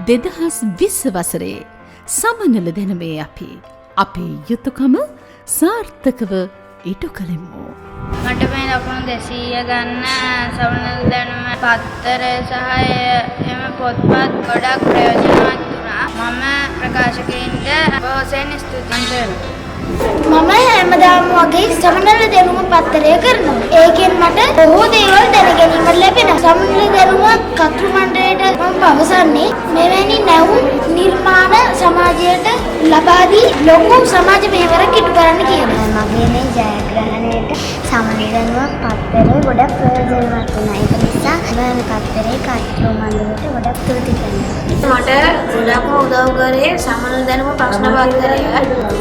2020 වසරේ සමනල දැනුමේ අපි අපේ යුතුයකම සාර්ථකව ඉටු කළෙමු. මට මේ ලකුණු 200 ගන්න සමනල දැනුම පත්තර සහ එම පොත්පත් ගොඩක් ප්‍රයෝජනවත් වුණා. මම ප්‍රකාශකයින්ට බොහෝසෙන් ස්තුතිවන්ත වෙනවා. මම හැමදාම වගේ සමනල දැනුම පත්තරය කරනවා. ඒකෙන් මට බොහෝ දේවල් දැනගැනීමට ලැබෙනවා. සමනල දැනුම කතෘ මණ්ඩලයට මම පවසන්නේ මෙවැනි නැවුම් නිර්මාණ සමාජයට ලබා දී ලොකු සමාජ මෙහෙවරක් ඉටු කරන්න කියනවා. මගේ මේ ජයග්‍රහණයට සමනල දැනුම පත්තරේ ගොඩක් ප්‍රයෝජනවත් වුණා. ඒක නිසා මම පත්තරේ කතෘ මණ්ඩලයට ගොඩක් ස්තුති කරනවා. මට ගොඩක්ම උදව් කරේ සමනල දැනුම ප්‍රශ්න පත්‍රය.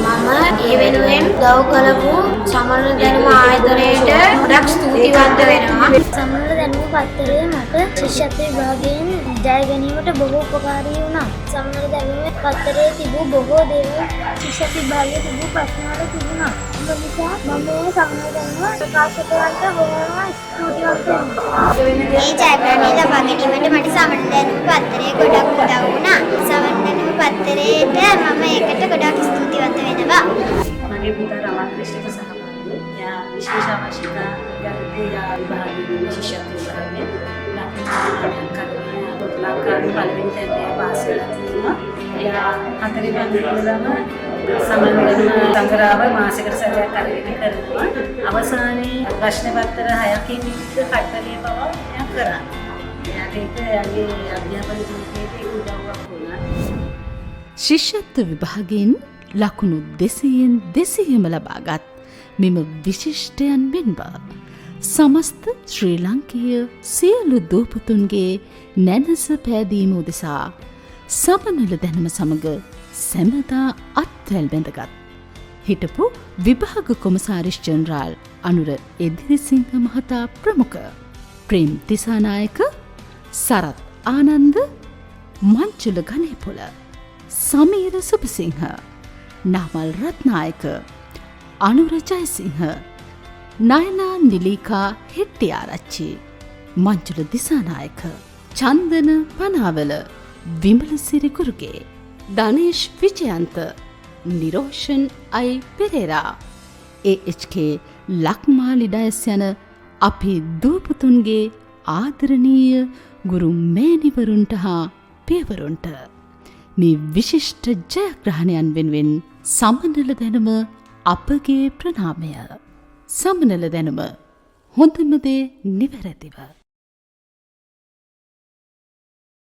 මම ඒ වෙනුවෙන් උදව් කළපු සමනල දැනුම ආයතනයට ගොඩක් ස්තුතිවන්ත වෙනවා. සමනල දැනුම පත්තරය මට ශිෂ්‍යත්ව විභාගයෙන් ජය ගැනීමට බොහෝ උපකාරී වුණා. සමනල දැනුම පත්තරයේ තිබූ බොහෝ දේවල් ශිෂ්‍යත්ව විභාගයේ තිබූ ප්‍රශ්නවල තිබුණා. ඒ නිසා මම මේ සමනල දැනුම ප්‍රකාශකයන්ට බොහොම ස්තුතිවන්ත වෙනවා. මේ ජයග්‍රහණය ලබා ගැනීමට මට සමනල දැනුම පත්තරේ ගොඩක් උදව් වුණා. සමනල දැනුම පත්තරේට මම ඒකට ගොඩක් ස්තුතිවන්ත වෙනවා. මගේ පුතා රමත් ක්‍රිෂ්ණක සහභාගී. එයා විශේෂ අවශ්‍යතා යටතේ යා විභාගයේ ශිෂ්‍යත්ව විභාගයේ ලංකාවේ පළවෙනි තැනට පාස් වෙලා තියෙනවා. එයා හතරේ පන්තිවලම සමනල දැනුම සංග්‍රහව මාසිකට සැරයක් අරගෙන කරනවා. අවසානයේ ප්‍රශ්න පත්‍ර 6කින් යුක්ත කට්ටලිය පවා එයා කරා. එයාට ඒක එයාගේ අධ්‍යාපන ජීවිතයේ උදව්වක් වුණා. ශිෂ්‍යත්ව විභාගයෙන් ලකුණු 200න් 200ම ලබාගත් මෙම විශිෂ්ටයන් වෙන්ව සමස්ත ශ්‍රී ලංකීය සියලු දූපතුන්ගේ නැනස පෑදීම උදෙසා සමනල දැනුම සමග සැමදා අත්වැල් බැඳගත් හිටපු විභාග කොමසාරිස් ජනරාල් අනුර එදිරිසිංහ මහතා ප්‍රමුඛ ප්‍රේම් දිසානායක සරත් ආනන්ද මංචුල ගණේපොළ සමීර සුබසිංහ නාමල් රත්නායක අනුර ජයසිංහ නයනා නිලීකා හෙට්ටිආරච්චි මංජුල දිසානායක චන්දන පනාවල විමලසිරි කුරුගේ ධනේෂ් විජයන්ත නිරෝෂන් අයි පෙරේරා AHK ලක්මාලි ඩයස් යන අපි දූපුතුන්ගේ ආදරණීය ගුරු මෑණිවරුන්ට හා පියවරුන්ට මේ විශිෂ්ට ජයග්‍රහණයන් වෙනුවෙන් සමනල දැනුම අපගේ ප්‍රණාමය. සමනල දැනුම හොඳම දේ නිවැරදිව